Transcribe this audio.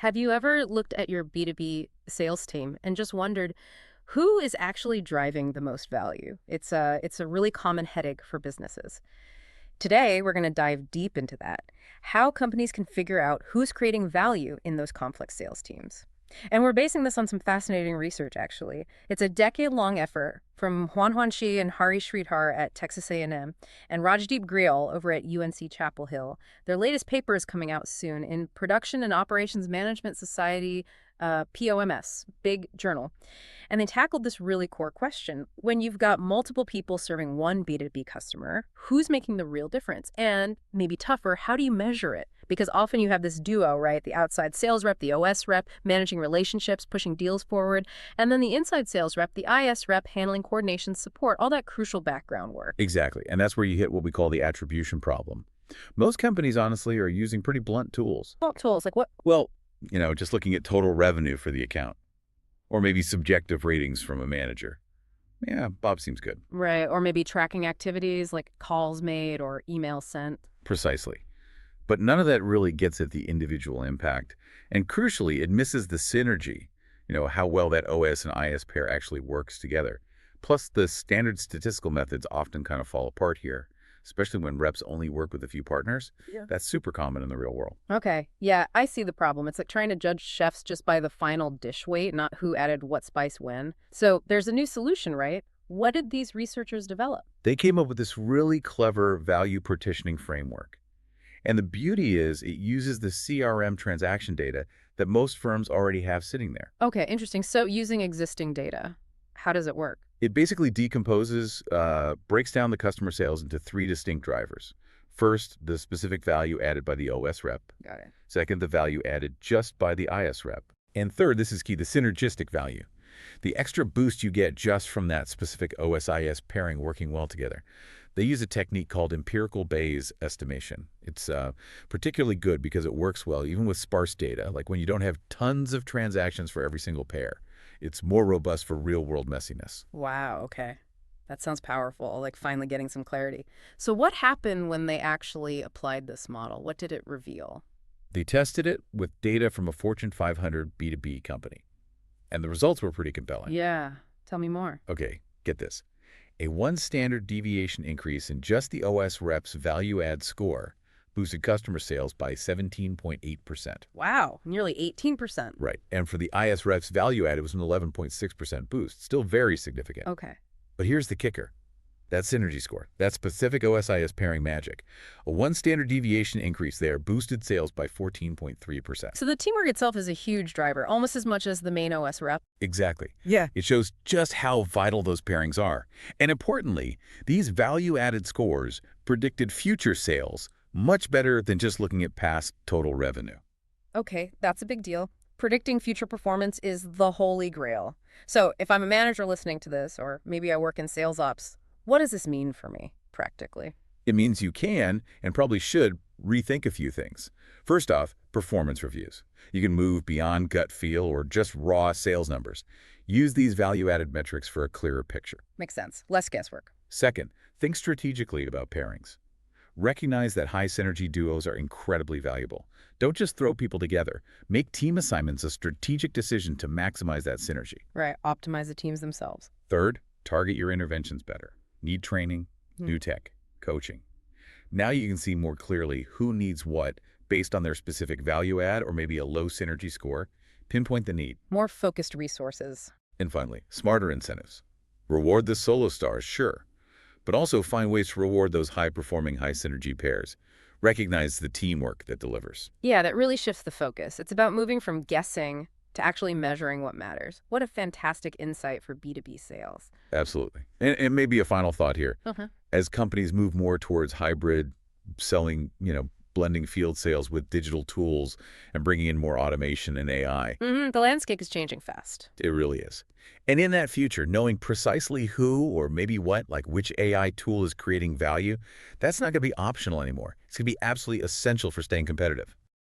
Have you ever looked at your B2B sales team and just wondered who is actually driving the most value? It's a really common headache for businesses. Today, we're going to dive deep into that. How companies can figure out who's creating value in those complex sales teams. And we're basing this on some fascinating research, actually. It's a decade-long effort from Huan Shi and Hari Sridhar at Texas A&M and Rajdeep Grial over at UNC Chapel Hill. Their latest paper is coming out soon in Production and Operations Management Society, POMS, big journal. And they tackled this really core question. When you've got multiple people serving one B2B customer, who's making the real difference? And maybe tougher, how do you measure it? Because often you have this duo, right? The outside sales rep, the OS rep, managing relationships, pushing deals forward, and then the inside sales rep, the IS rep, handling coordination, support, all that crucial background work. Exactly, and that's where you hit what we call the attribution problem. Most companies, honestly, are using pretty blunt tools. Well, tools like what? Well, just looking at total revenue for the account, or maybe subjective ratings from a manager. Yeah, Bob seems good. Right, or maybe tracking activities like calls made or emails sent. Precisely. But none of that really gets at the individual impact. And crucially, it misses the synergy, how well that OS and IS pair actually works together. Plus, the standard statistical methods often kind of fall apart here, especially when reps only work with a few partners. Yeah. That's super common in the real world. Okay, yeah, I see the problem. It's like trying to judge chefs just by the final dish weight, not who added what spice when. So there's a new solution, right? What did these researchers develop? They came up with this really clever value partitioning framework. And the beauty is it uses the CRM transaction data that most firms already have sitting there. Okay, interesting. So using existing data, how does it work? It basically decomposes, breaks down the customer sales into three distinct drivers. First, the specific value added by the OS rep. Got it. Second, the value added just by the IS rep. And third, this is key, the synergistic value. The extra boost you get just from that specific OS-IS pairing working well together. They use a technique called empirical Bayes estimation. It's particularly good because it works well even with sparse data, like when you don't have tons of transactions for every single pair. It's more robust for real-world messiness. Wow, okay. That sounds powerful, like finally getting some clarity. So what happened when they actually applied this model? What did it reveal? They tested it with data from a Fortune 500 B2B company, and the results were pretty compelling. Yeah, tell me more. Okay, get this. A one standard deviation increase in just the OS rep's value add score boosted customer sales by 17.8%. Wow, nearly 18%. Right. And for the IS rep's value add, it was an 11.6% boost. Still very significant. Okay. But here's the kicker. That synergy score, that specific OS-IS pairing magic. A one standard deviation increase there boosted sales by 14.3%. So the teamwork itself is a huge driver, almost as much as the main OS rep. Exactly. Yeah. It shows just how vital those pairings are. And importantly, these value-added scores predicted future sales much better than just looking at past total revenue. Okay, that's a big deal. Predicting future performance is the holy grail. So if I'm a manager listening to this, or maybe I work in sales ops, what does this mean for me, practically? It means you can, and probably should, rethink a few things. First off, performance reviews. You can move beyond gut feel or just raw sales numbers. Use these value-added metrics for a clearer picture. Makes sense. Less guesswork. Second, think strategically about pairings. Recognize that high synergy duos are incredibly valuable. Don't just throw people together. Make team assignments a strategic decision to maximize that synergy. Right, optimize the teams themselves. Third, target your interventions better. Need training, new tech, coaching. Now you can see more clearly who needs what based on their specific value add or maybe a low synergy score. Pinpoint the need. More focused resources. And finally, smarter incentives. Reward the solo stars, sure, but also find ways to reward those high-performing, high-synergy pairs. Recognize the teamwork that delivers. Yeah, that really shifts the focus. It's about moving from guessing to actually measuring what matters. What a fantastic insight for B2B sales. Absolutely. And maybe a final thought here. As companies move more towards hybrid selling, blending field sales with digital tools and bringing in more automation and AI. The landscape is changing fast. It really is. And in that future, knowing precisely who or maybe what, like which AI tool is creating value, that's not going to be optional anymore. It's going to be absolutely essential for staying competitive.